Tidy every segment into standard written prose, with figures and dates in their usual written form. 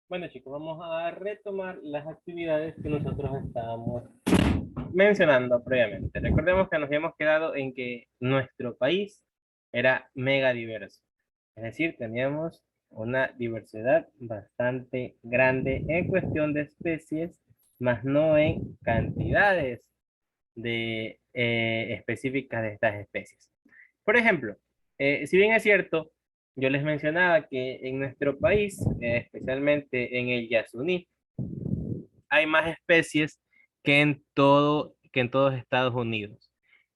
Bueno, chicos, vamos a retomar las actividades que nosotros estábamos mencionando previamente. Recordemos que nos habíamos quedado en que nuestro país era mega diverso. Es decir, teníamos una diversidad bastante grande en cuestión de especies, más no en cantidades de, específicas de estas especies. Por ejemplo, si bien es cierto, yo les mencionaba que en nuestro país, especialmente en el Yasuní, hay más especies que en todos Estados Unidos.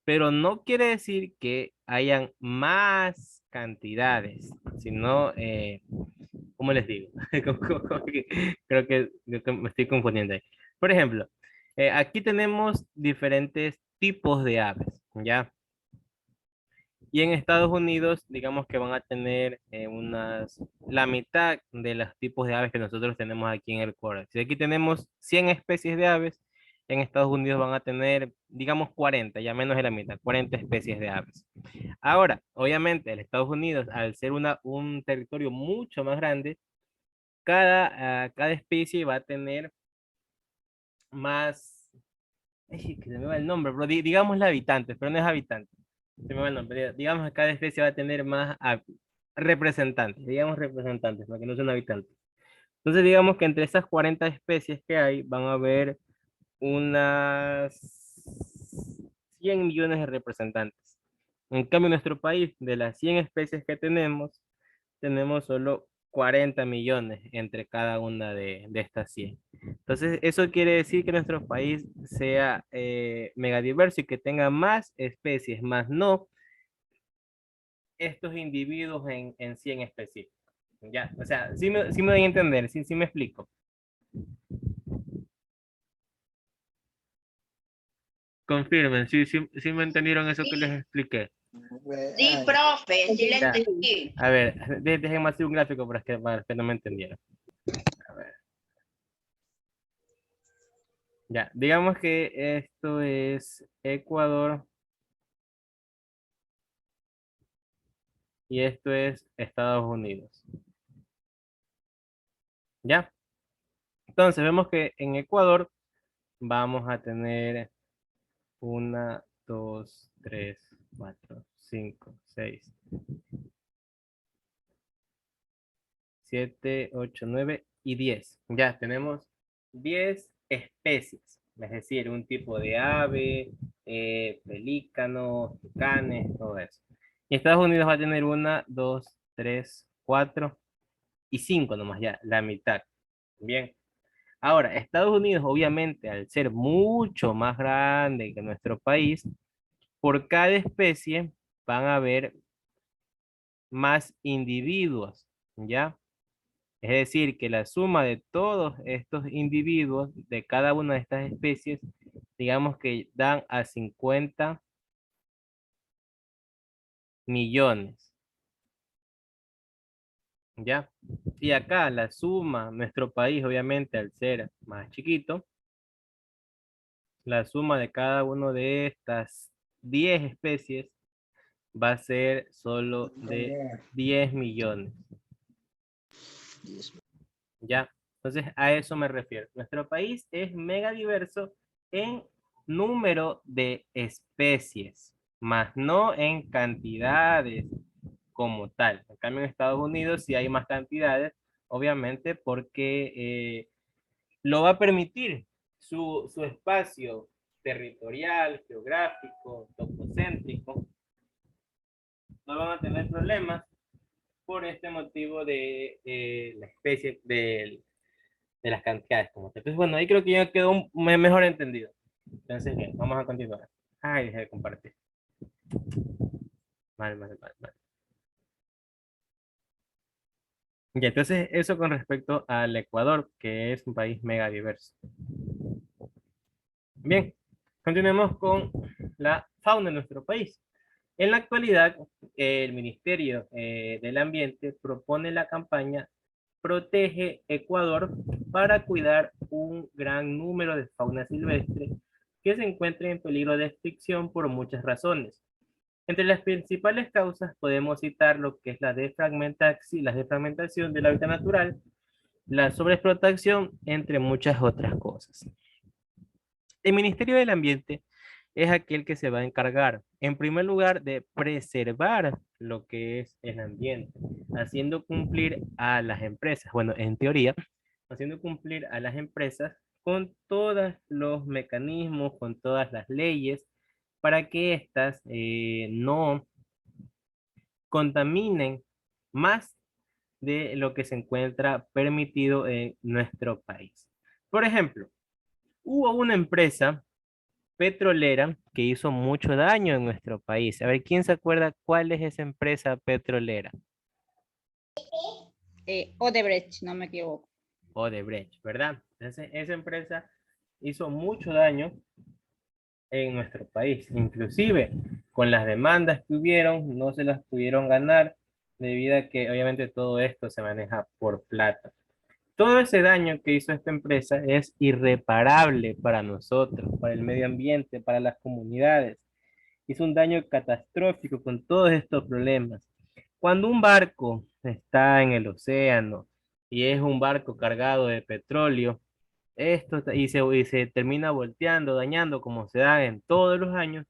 Pero no quiere decir que hayan más cantidades, sino, ¿cómo les digo? Creo que me estoy confundiendo ahí. Por ejemplo, aquí tenemos diferentes tipos de aves, ¿ya? Y en Estados Unidos, digamos que van a tener la mitad de los tipos de aves que nosotros tenemos aquí en el Ecuador. Si aquí tenemos 100 especies de aves, en Estados Unidos van a tener, digamos, 40, ya menos de la mitad, 40 especies de aves. Ahora, obviamente, el Estados Unidos, al ser un territorio mucho más grande, cada especie va a tener más, ay, que se me va el nombre, pero digamos la habitantes, pero no es habitante. Se me va el nombre. Digamos que cada especie va a tener más representantes, digamos representantes, para que no sean habitantes. Entonces, digamos que entre esas 40 especies que hay, van a haber unas 100 millones de representantes. En cambio, en nuestro país, de las 100 especies que tenemos solo 40 millones entre cada una de estas 100. Entonces, eso quiere decir que nuestro país sea megadiverso y que tenga más especies, más no estos individuos en 100 específicos. Ya, o sea, sí me doy a entender, sí me explico. Confirmen, sí me entendieron eso que les Sí, expliqué. sí, profe, sí le Ya, entendí. a ver, déjenme hacer un gráfico para que no me entendieran. A ver, ya, digamos que esto es Ecuador y esto es Estados Unidos. ¿Ya? Entonces vemos que en Ecuador vamos a tener una, dos, tres, cuatro, cinco, seis, siete, ocho, nueve y 10. Ya tenemos 10 especies, es decir, un tipo de ave, pelícanos, tucanes, todo eso. Y Estados Unidos va a tener una, dos, tres, cuatro y cinco nomás ya, la mitad. Bien. Ahora, Estados Unidos, obviamente, al ser mucho más grande que nuestro país, por cada especie van a haber más individuos, ¿ya? Es decir, que la suma de todos estos individuos de cada una de estas especies, digamos que dan a 50 millones, ¿ya? Y acá la suma, nuestro país, obviamente, al ser más chiquito, la suma de cada uno de estas 10 especies va a ser solo de 10 millones, ¿ya? Entonces, a eso me refiero. Nuestro país es mega diverso en número de especies, más no en cantidades como tal. En cambio, en Estados Unidos sí hay más cantidades, obviamente, porque lo va a permitir su espacio territorial, geográfico, topocéntrico. No van a tener problemas por este motivo de la especie, de las cantidades como tal. Entonces, bueno, ahí creo que ya quedó mejor entendido. Entonces, bien, vamos a continuar. Ay, dejé de compartir. Mal. Y entonces, eso con respecto al Ecuador, que es un país mega diverso. Bien, continuemos con la fauna de nuestro país. En la actualidad, el Ministerio del Ambiente propone la campaña Protege Ecuador para cuidar un gran número de fauna silvestre que se encuentra en peligro de extinción por muchas razones. Entre las principales causas podemos citar lo que es la defragmentación del hábitat natural, la sobreexplotación, entre muchas otras cosas. El Ministerio del Ambiente es aquel que se va a encargar, en primer lugar, de preservar lo que es el ambiente, haciendo cumplir a las empresas, bueno, en teoría, haciendo cumplir a las empresas con todos los mecanismos, con todas las leyes, para que éstas no contaminen más de lo que se encuentra permitido en nuestro país. Por ejemplo, hubo una empresa petrolera que hizo mucho daño en nuestro país. A ver, ¿quién se acuerda cuál es esa empresa petrolera? Odebrecht, no me equivoco. Odebrecht, ¿verdad? Entonces, esa empresa hizo mucho daño en nuestro país. Inclusive, con las demandas que hubieron, no se las pudieron ganar debido a que obviamente todo esto se maneja por plata. Todo ese daño que hizo esta empresa es irreparable para nosotros, para el medio ambiente, para las comunidades. Hizo un daño catastrófico con todos estos problemas. Cuando un barco está en el océano y es un barco cargado de petróleo, y se termina volteando, dañando como se da en todos los años,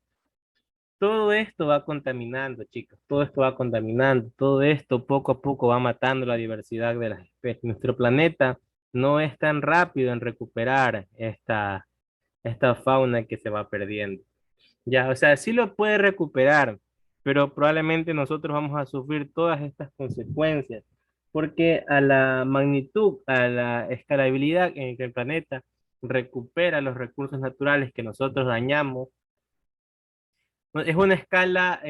todo esto va contaminando, chicos, todo esto va contaminando, todo esto poco a poco va matando la diversidad de las especies. Nuestro planeta no es tan rápido en recuperar esta fauna que se va perdiendo. Ya, o sea, sí lo puede recuperar, pero probablemente nosotros vamos a sufrir todas estas consecuencias, porque a la magnitud, a la escalabilidad en que el planeta recupera los recursos naturales que nosotros dañamos, es una escala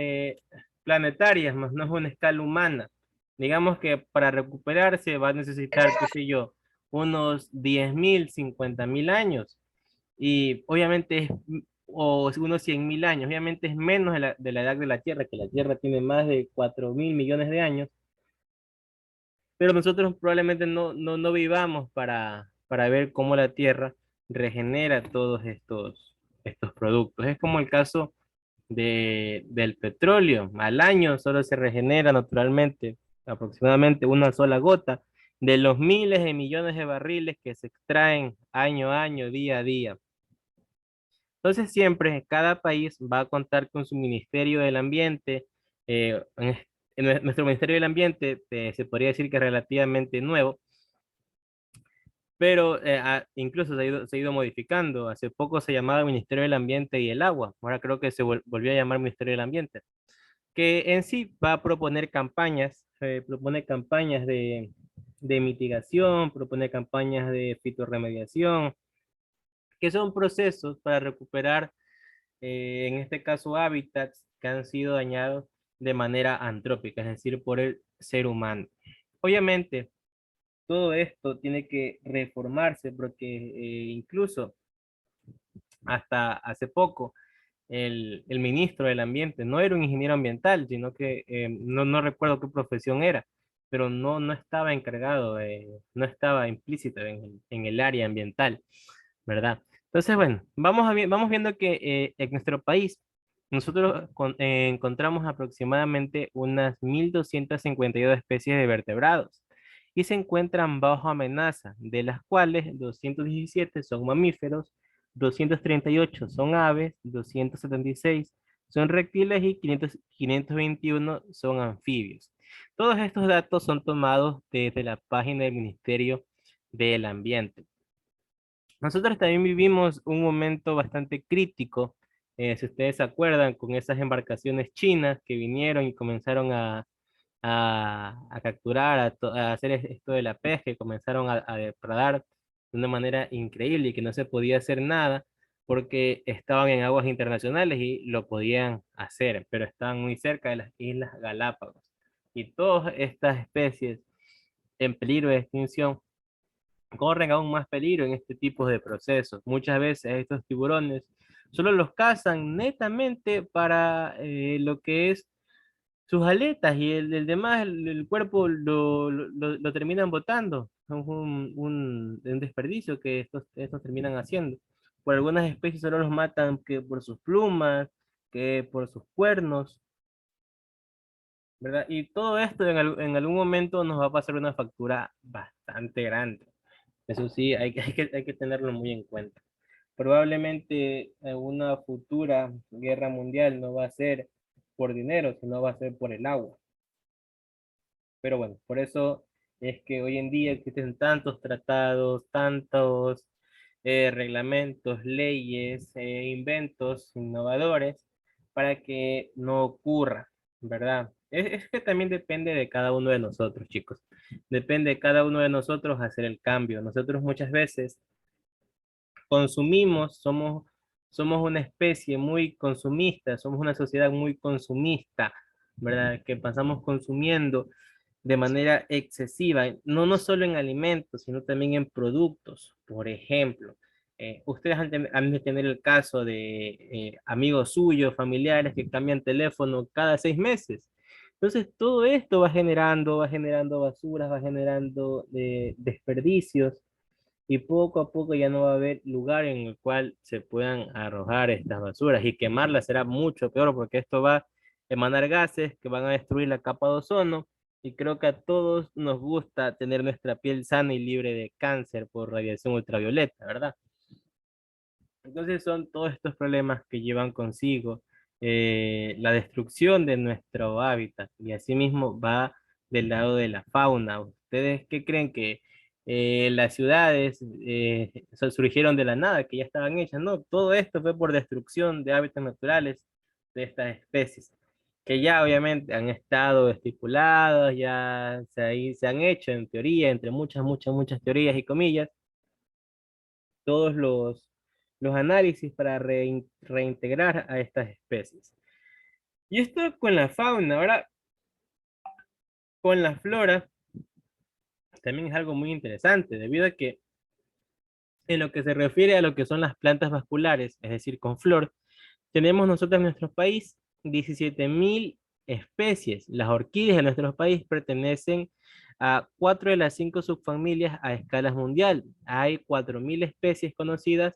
planetaria, más no es una escala humana. Digamos que para recuperarse va a necesitar, qué sé yo, unos 10.000, 50.000 años. Y obviamente es, o unos 100.000 años, obviamente es menos de la edad de la Tierra, que la Tierra tiene más de 4.000 millones de años, pero nosotros probablemente no vivamos para ver cómo la Tierra regenera todos estos productos. Es como el caso del petróleo. Al año solo se regenera naturalmente aproximadamente una sola gota de los miles de millones de barriles que se extraen año a año, día a día. Entonces siempre cada país va a contar con su Ministerio del Ambiente. Nuestro Ministerio del Ambiente se podría decir que es relativamente nuevo, pero incluso se ha ido modificando. Hace poco se llamaba Ministerio del Ambiente y el Agua. Ahora creo que se volvió a llamar Ministerio del Ambiente, que en sí va a proponer campañas, propone campañas de mitigación, propone campañas de fitorremediación, que son procesos para recuperar en este caso hábitats que han sido dañados de manera antrópica, es decir, por el ser humano. Obviamente, todo esto tiene que reformarse porque incluso hasta hace poco el ministro del Ambiente no era un ingeniero ambiental, sino que no recuerdo qué profesión era, pero no estaba encargado, no estaba implícito en el área ambiental, ¿verdad? Entonces, bueno, vamos viendo que en nuestro país nosotros encontramos aproximadamente unas 1.252 especies de vertebrados y se encuentran bajo amenaza, de las cuales 217 son mamíferos, 238 son aves, 276 son reptiles y 521 son anfibios. Todos estos datos son tomados desde la página del Ministerio del Ambiente. Nosotros también vivimos un momento bastante crítico, si ustedes se acuerdan, con esas embarcaciones chinas que vinieron y comenzaron a capturar, a hacer esto de la pesca y comenzaron a depredar de una manera increíble y que no se podía hacer nada porque estaban en aguas internacionales y lo podían hacer, pero estaban muy cerca de las Islas Galápagos. Y todas estas especies en peligro de extinción corren aún más peligro en este tipo de procesos. Muchas veces estos tiburones solo los cazan netamente para lo que es sus aletas y el demás, el cuerpo lo terminan botando. Es un desperdicio que estos terminan haciendo. Por algunas especies solo los matan que por sus plumas, que por sus cuernos. ¿verdad? Y todo esto en algún momento nos va a pasar una factura bastante grande. Eso sí, hay que tenerlo muy en cuenta. Probablemente una futura guerra mundial no va a ser por dinero, sino va a ser por el agua. Pero bueno, por eso es que hoy en día existen tantos tratados, tantos reglamentos, leyes, inventos innovadores para que no ocurra, ¿verdad? Es que también depende de cada uno de nosotros, chicos. Depende de cada uno de nosotros hacer el cambio. Nosotros muchas veces consumimos, somos una especie muy consumista, somos una sociedad muy consumista, ¿verdad? Que pasamos consumiendo de manera excesiva, no solo en alimentos, sino también en productos. Por ejemplo, ustedes han de tener el caso de amigos suyos, familiares que cambian teléfono cada 6 meses. Entonces, todo esto va generando basuras, va generando desperdicios y poco a poco ya no va a haber lugar en el cual se puedan arrojar estas basuras y quemarlas será mucho peor porque esto va a emanar gases que van a destruir la capa de ozono y creo que a todos nos gusta tener nuestra piel sana y libre de cáncer por radiación ultravioleta, ¿verdad? Entonces son todos estos problemas que llevan consigo la destrucción de nuestro hábitat y asimismo va del lado de la fauna. ¿Ustedes qué creen que las ciudades surgieron de la nada, que ya estaban hechas? No, todo esto fue por destrucción de hábitats naturales de estas especies, que ya obviamente han estado estipulados, se han hecho en teoría, entre muchas teorías y comillas, todos los análisis para reintegrar a estas especies. Y esto con la fauna, ahora con la flora también es algo muy interesante, debido a que en lo que se refiere a lo que son las plantas vasculares, es decir, con flor, tenemos nosotros en nuestro país 17.000 especies. Las orquídeas de nuestro país pertenecen a 4 de las 5 subfamilias a escala mundial. Hay 4.000 especies conocidas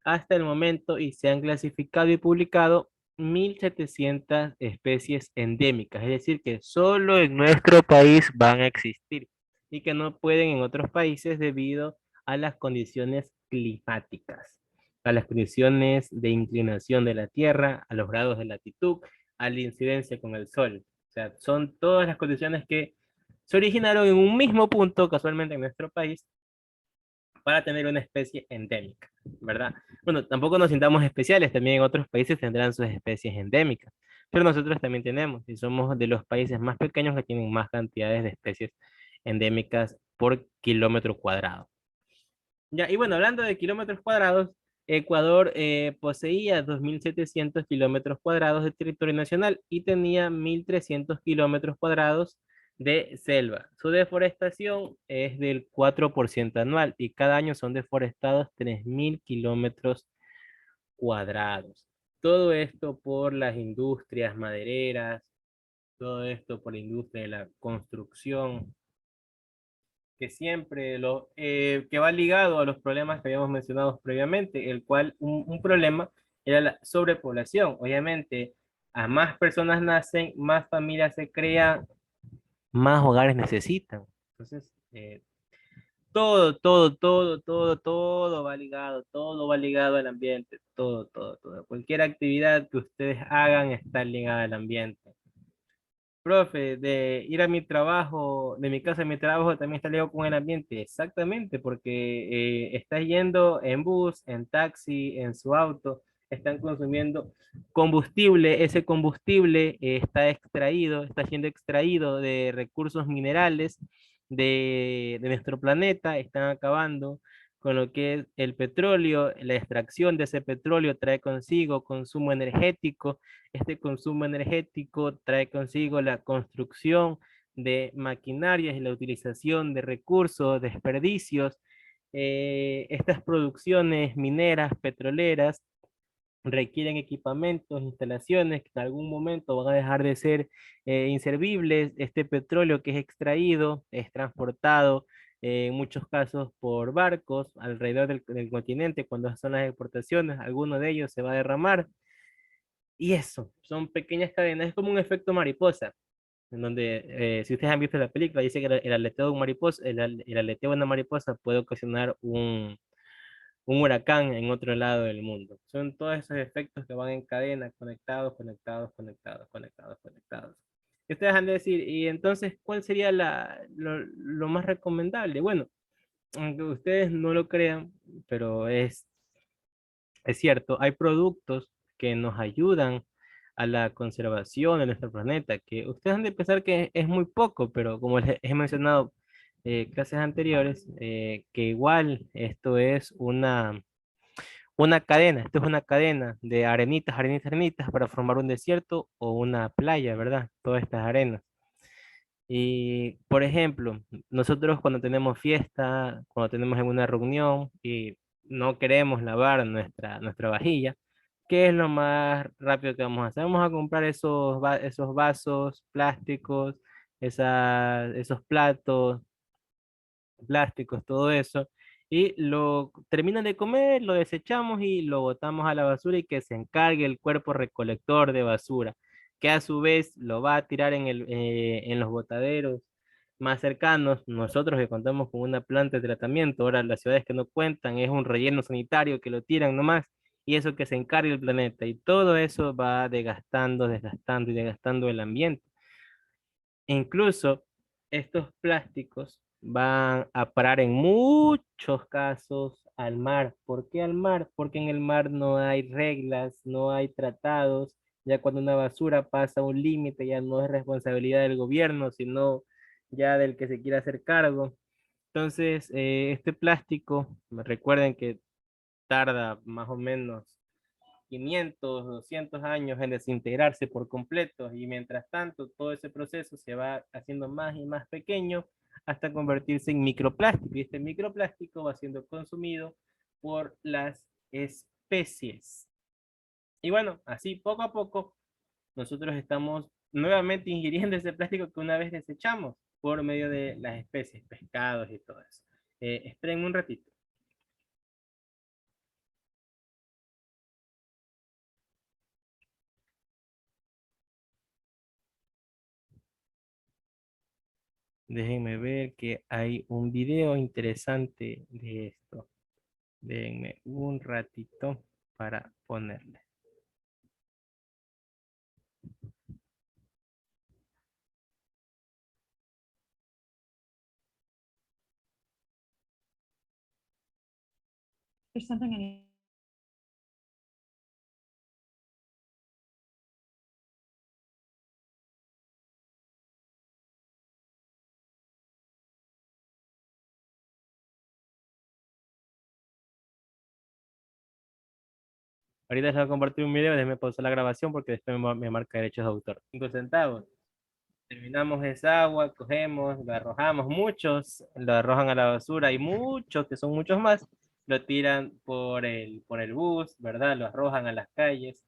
hasta el momento y se han clasificado y publicado 1.700 especies endémicas, es decir, que solo en nuestro país van a existir y que no pueden en otros países debido a las condiciones climáticas, a las condiciones de inclinación de la Tierra, a los grados de latitud, a la incidencia con el Sol. O sea, son todas las condiciones que se originaron en un mismo punto, casualmente en nuestro país, para tener una especie endémica, ¿verdad? Bueno, tampoco nos sintamos especiales, también en otros países tendrán sus especies endémicas, pero nosotros también tenemos, y somos de los países más pequeños que tienen más cantidades de especies endémicas por kilómetro cuadrado. Ya, y bueno, hablando de kilómetros cuadrados, Ecuador poseía 2.700 kilómetros cuadrados de territorio nacional y tenía 1.300 kilómetros cuadrados de selva. Su deforestación es del 4% anual y cada año son deforestados 3.000 kilómetros cuadrados. Todo esto por las industrias madereras, todo esto por la industria de la construcción, que siempre que va ligado a los problemas que habíamos mencionado previamente, el cual un problema era la sobrepoblación. Obviamente, a más personas nacen, más familias se crean, más hogares necesitan. Entonces, todo va ligado al ambiente, todo. Cualquier actividad que ustedes hagan está ligada al ambiente. Profe, de ir a mi trabajo, de mi casa a mi trabajo, también está ligado con el ambiente. Exactamente, porque estás yendo en bus, en taxi, en su auto, están consumiendo combustible. Ese combustible está siendo extraído de recursos minerales de nuestro planeta, están acabando con lo que es el petróleo. La extracción de ese petróleo trae consigo consumo energético. Este consumo energético trae consigo la construcción de maquinarias y la utilización de recursos, desperdicios. Estas producciones mineras, petroleras, requieren equipamientos, instalaciones que en algún momento van a dejar de ser inservibles. Este petróleo que es extraído es transportado en muchos casos por barcos alrededor del continente. Cuando son las exportaciones, alguno de ellos se va a derramar y eso, son pequeñas cadenas, es como un efecto mariposa. en donde, si ustedes han visto la película, dice que el aleteo de un mariposa, el aleteo de una mariposa puede ocasionar un huracán en otro lado del mundo. Son todos esos efectos que van en cadena, conectados, conectados, conectados, conectados, conectados. Y ustedes han de decir, y entonces, ¿cuál sería lo más recomendable? Bueno, aunque ustedes no lo crean, pero es cierto, hay productos que nos ayudan a la conservación de nuestro planeta, que ustedes han de pensar que es muy poco, pero como les he mencionado clases anteriores, que igual esto es una cadena, esto es una cadena de arenitas, arenitas, arenitas para formar un desierto o una playa, ¿verdad? Todas estas arenas. Y, por ejemplo, nosotros cuando tenemos fiesta, cuando tenemos alguna reunión y no queremos lavar nuestra vajilla, ¿qué es lo más rápido que vamos a hacer? Vamos a comprar esos vasos plásticos, esos platos plásticos, todo eso, y lo terminan de comer, lo desechamos y lo botamos a la basura y que se encargue el cuerpo recolector de basura, que a su vez lo va a tirar en los botaderos más cercanos. Nosotros que contamos con una planta de tratamiento, ahora las ciudades que no cuentan es un relleno sanitario que lo tiran nomás. Y eso que se encargue el planeta, y todo eso va desgastando, desgastando y desgastando el ambiente. Incluso estos plásticos van a parar en muchos casos al mar. ¿Por qué al mar? Porque en el mar no hay reglas, no hay tratados. Ya cuando una basura pasa un límite, ya no es responsabilidad del gobierno, sino ya del que se quiera hacer cargo. Entonces, este plástico, recuerden que tarda más o menos 500, 200 años en desintegrarse por completo, y mientras tanto todo ese proceso se va haciendo más y más pequeño hasta convertirse en microplástico, y este microplástico va siendo consumido por las especies. Y bueno, así poco a poco nosotros estamos nuevamente ingiriendo ese plástico que una vez desechamos por medio de las especies, pescados y todo eso. Esperen un ratito. Déjenme ver que hay un video interesante de esto. Denme un ratito para ponerle. There's something I need. Ahorita les voy a compartir un video, déjenme pausar la grabación porque después me marca derechos de autor. 5 centavos. Terminamos esa agua, cogemos, lo arrojamos, muchos lo arrojan a la basura y muchos, que son muchos más, lo tiran por el bus, ¿verdad? Lo arrojan a las calles.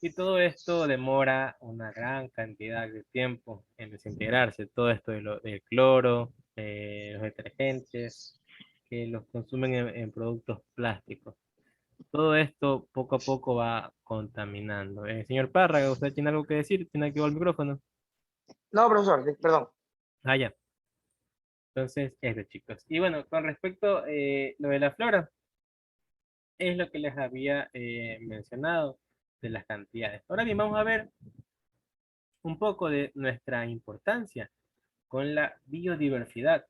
Y todo esto demora una gran cantidad de tiempo en desintegrarse. Todo esto del cloro, los detergentes, que los consumen en productos plásticos. Todo esto poco a poco va contaminando. Señor Párraga, ¿usted tiene algo que decir? ¿Tiene activado el micrófono? No, profesor, perdón. Ah, ya. Entonces, eso, chicos. Y bueno, con respecto a lo de la flora, es lo que les había mencionado de las cantidades. Ahora bien, vamos a ver un poco de nuestra importancia con la biodiversidad.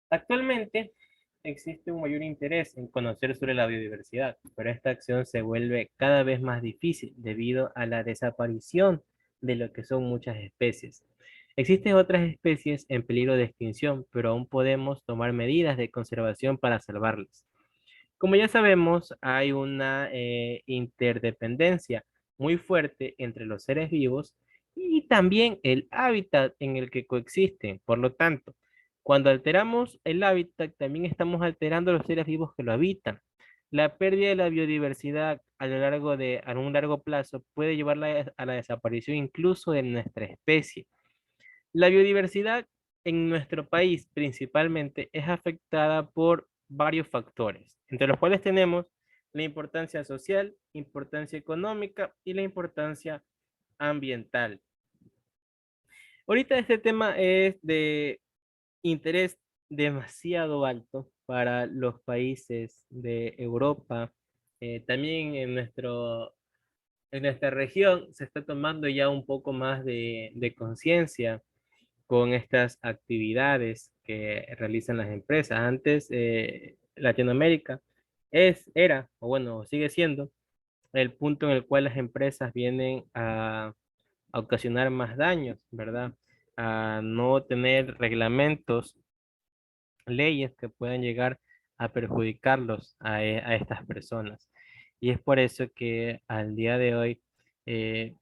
Actualmente existe un mayor interés en conocer sobre la biodiversidad, pero esta acción se vuelve cada vez más difícil debido a la desaparición de lo que son muchas especies. Existen otras especies en peligro de extinción, pero aún podemos tomar medidas de conservación para salvarlas. Como ya sabemos, hay una interdependencia muy fuerte entre los seres vivos y también el hábitat en el que coexisten. Por lo tanto, cuando alteramos el hábitat, también estamos alterando los seres vivos que lo habitan. La pérdida de la biodiversidad a un largo plazo puede llevar a la desaparición incluso de nuestra especie. La biodiversidad en nuestro país principalmente es afectada por varios factores, entre los cuales tenemos la importancia social, importancia económica y la importancia ambiental. Ahorita este tema es de interés demasiado alto para los países de Europa. También en nuestra región se está tomando ya un poco más de conciencia con estas actividades que realizan las empresas. Antes, Latinoamérica o bueno, sigue siendo el punto en el cual las empresas vienen a ocasionar más daños, ¿verdad? A no tener reglamentos, leyes que puedan llegar a perjudicarlos a estas personas. Y es por eso que al día de hoy eh,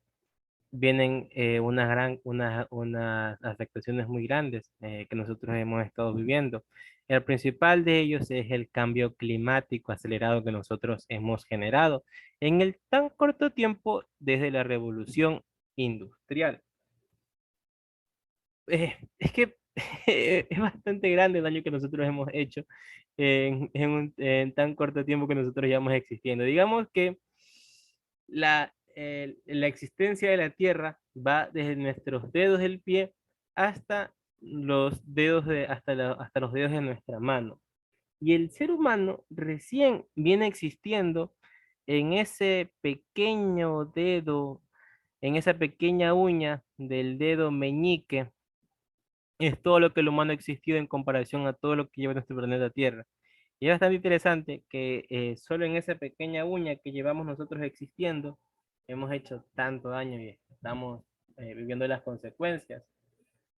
vienen unas afectaciones muy grandes que nosotros hemos estado viviendo. El principal de ellos es el cambio climático acelerado que nosotros hemos generado en el tan corto tiempo desde la revolución industrial. Es que es bastante grande el daño que nosotros hemos hecho en tan corto tiempo que nosotros llevamos existiendo. Digamos que la existencia de la Tierra va desde nuestros dedos del pie hasta hasta los dedos de nuestra mano. Y el ser humano recién viene existiendo en ese pequeño dedo, en esa pequeña uña del dedo meñique. Es todo lo que el humano ha existido en comparación a todo lo que lleva nuestro planeta Tierra. Y es bastante interesante que solo en esa pequeña uña que llevamos nosotros existiendo, hemos hecho tanto daño y estamos viviendo las consecuencias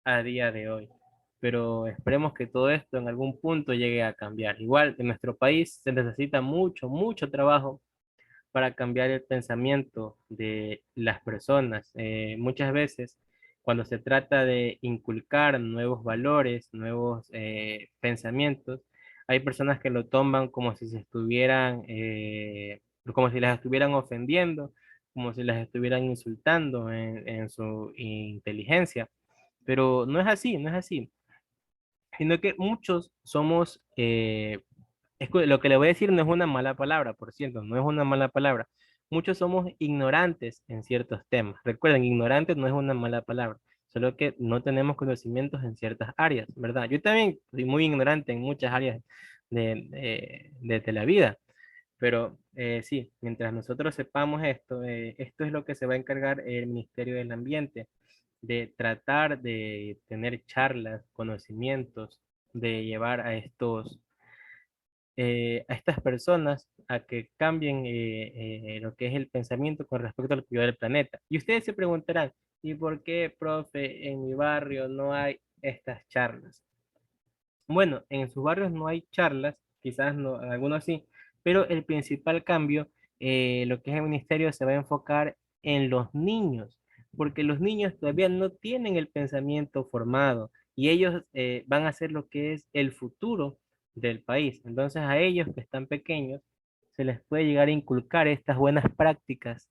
a día de hoy. Pero esperemos que todo esto en algún punto llegue a cambiar. Igual en nuestro país se necesita mucho, mucho trabajo para cambiar el pensamiento de las personas. Muchas veces, cuando se trata de inculcar nuevos valores, nuevos pensamientos, hay personas que lo toman como si se estuvieran, como si las estuvieran ofendiendo, como si las estuvieran insultando en su inteligencia. Pero no es así, no es así, sino que muchos somos lo que le voy a decir no es una mala palabra, por cierto, no es una mala palabra. Muchos somos ignorantes en ciertos temas. Recuerden, ignorante no es una mala palabra, solo que no tenemos conocimientos en ciertas áreas, ¿verdad? Yo también soy muy ignorante en muchas áreas de la vida, pero sí, mientras nosotros sepamos esto, esto es lo que se va a encargar el Ministerio del Ambiente, de tratar de tener charlas, conocimientos, de llevar a estas personas a que cambien lo que es el pensamiento con respecto al cuidado del planeta. Y ustedes se preguntarán, ¿y por qué, profe, en mi barrio no hay estas charlas? Bueno, en sus barrios no hay charlas, quizás no, en algunos sí, pero el principal cambio, lo que es el ministerio, se va a enfocar en los niños, porque los niños todavía no tienen el pensamiento formado y ellos van a ser lo que es el futuro del país. Entonces a ellos que están pequeños se les puede llegar a inculcar estas buenas prácticas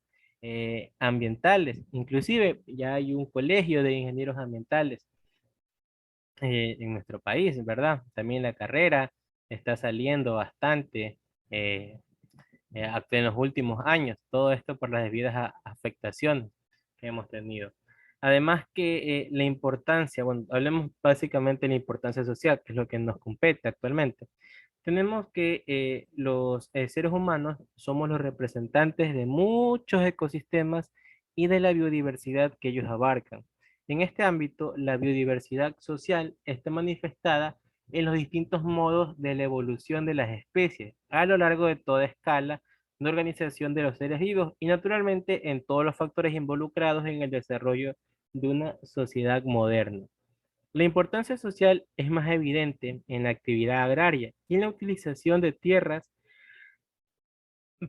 ambientales. Inclusive ya hay un colegio de ingenieros ambientales en nuestro país, ¿verdad? También la carrera está saliendo bastante eh, en los últimos años, todo esto por las debidas afectaciones que hemos tenido. Además que la importancia, bueno, hablemos básicamente de la importancia social, que es lo que nos compete actualmente. Tenemos que los seres humanos somos los representantes de muchos ecosistemas y de la biodiversidad que ellos abarcan. En este ámbito, la biodiversidad social está manifestada en los distintos modos de la evolución de las especies a lo largo de toda escala de organización de los seres vivos y naturalmente en todos los factores involucrados en el desarrollo de una sociedad moderna. La importancia social es más evidente en la actividad agraria y en la utilización de tierras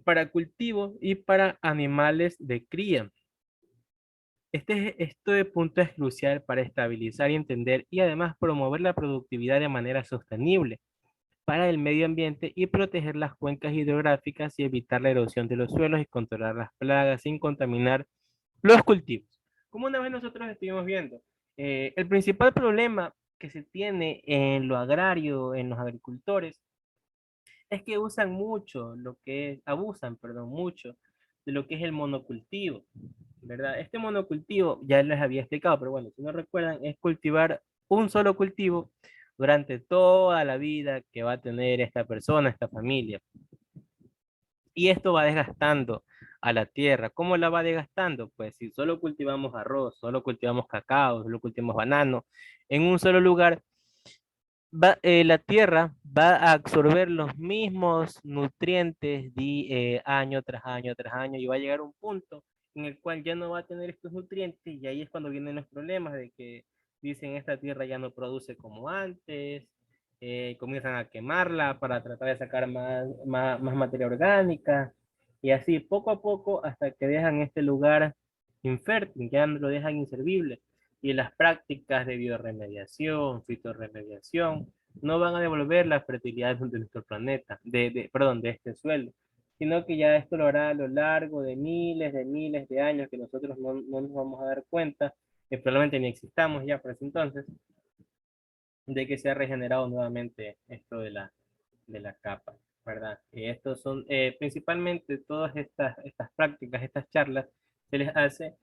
para cultivo y para animales de cría. Este punto es crucial para estabilizar y entender y además promover la productividad de manera sostenible para el medio ambiente y proteger las cuencas hidrográficas y evitar la erosión de los suelos y controlar las plagas sin contaminar los cultivos. Como una vez nosotros estuvimos viendo, el principal problema que se tiene en lo agrario, en los agricultores, es que usan mucho abusan, perdón, mucho de lo que es el monocultivo. ¿verdad? Este monocultivo ya les había explicado, pero bueno, si no recuerdan, es cultivar un solo cultivo durante toda la vida que va a tener esta persona, esta familia. Y esto va desgastando a la tierra. ¿Cómo la va desgastando? Pues si solo cultivamos arroz, solo cultivamos cacao, solo cultivamos banano, en un solo lugar, la tierra va a absorber los mismos nutrientes año tras año tras año y va a llegar a un punto en el cual ya no va a tener estos nutrientes y ahí es cuando vienen los problemas de que dicen esta tierra ya no produce como antes, comienzan a quemarla para tratar de sacar más materia orgánica y así poco a poco hasta que dejan este lugar infértil, ya lo dejan inservible y las prácticas de bioremediación, fitorremediación, no van a devolver la fertilidad de nuestro planeta, perdón, de este suelo, sino que ya esto lo hará a lo largo de miles de años que nosotros no nos vamos a dar cuenta, que probablemente ni existamos ya por ese entonces, de que se ha regenerado nuevamente esto de la capa, ¿verdad? Y estos son principalmente todas estas prácticas, estas charlas, se les hace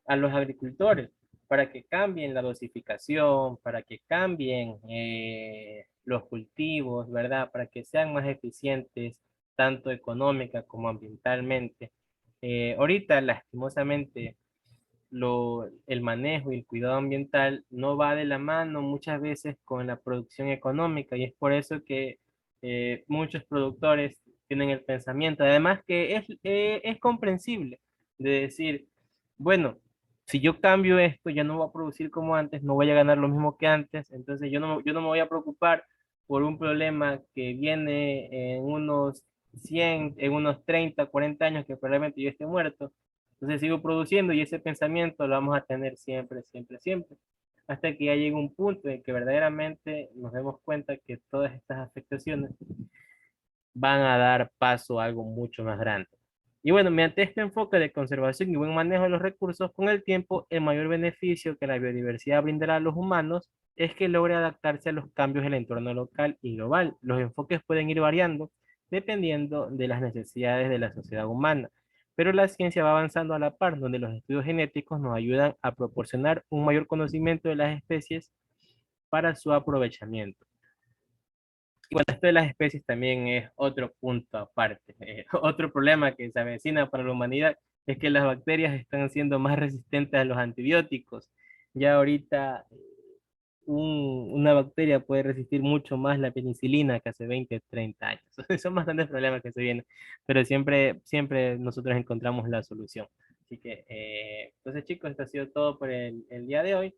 a los agricultores para que cambien la dosificación, para que cambien los cultivos, ¿verdad? Para que sean más eficientes, tanto económica como ambientalmente. Ahorita, lastimosamente, el manejo y el cuidado ambiental no va de la mano muchas veces con la producción económica y es por eso que muchos productores tienen el pensamiento, además que es comprensible de decir, bueno, si yo cambio esto, ya no voy a producir como antes, no voy a ganar lo mismo que antes, entonces yo no me voy a preocupar por un problema que viene en unos 100 en unos 30 40 años que probablemente yo esté muerto, entonces sigo produciendo y ese pensamiento lo vamos a tener siempre, siempre, siempre, hasta que ya llegue un punto en que verdaderamente nos demos cuenta que todas estas afectaciones van a dar paso a algo mucho más grande. Y bueno, mediante este enfoque de conservación y buen manejo de los recursos, con el tiempo, el mayor beneficio que la biodiversidad brindará a los humanos es que logre adaptarse a los cambios del entorno local y global. Los enfoques pueden ir variando dependiendo de las necesidades de la sociedad humana, pero la ciencia va avanzando a la par, donde los estudios genéticos nos ayudan a proporcionar un mayor conocimiento de las especies para su aprovechamiento. Y bueno, esto de las especies también es otro punto aparte. Otro problema que se avecina para la humanidad es que las bacterias están siendo más resistentes a los antibióticos. Ya ahorita una bacteria puede resistir mucho más la penicilina que hace 20, 30 años. Son bastantes problemas que se vienen, pero siempre, siempre nosotros encontramos la solución. Así que, entonces chicos, esto ha sido todo por el día de hoy.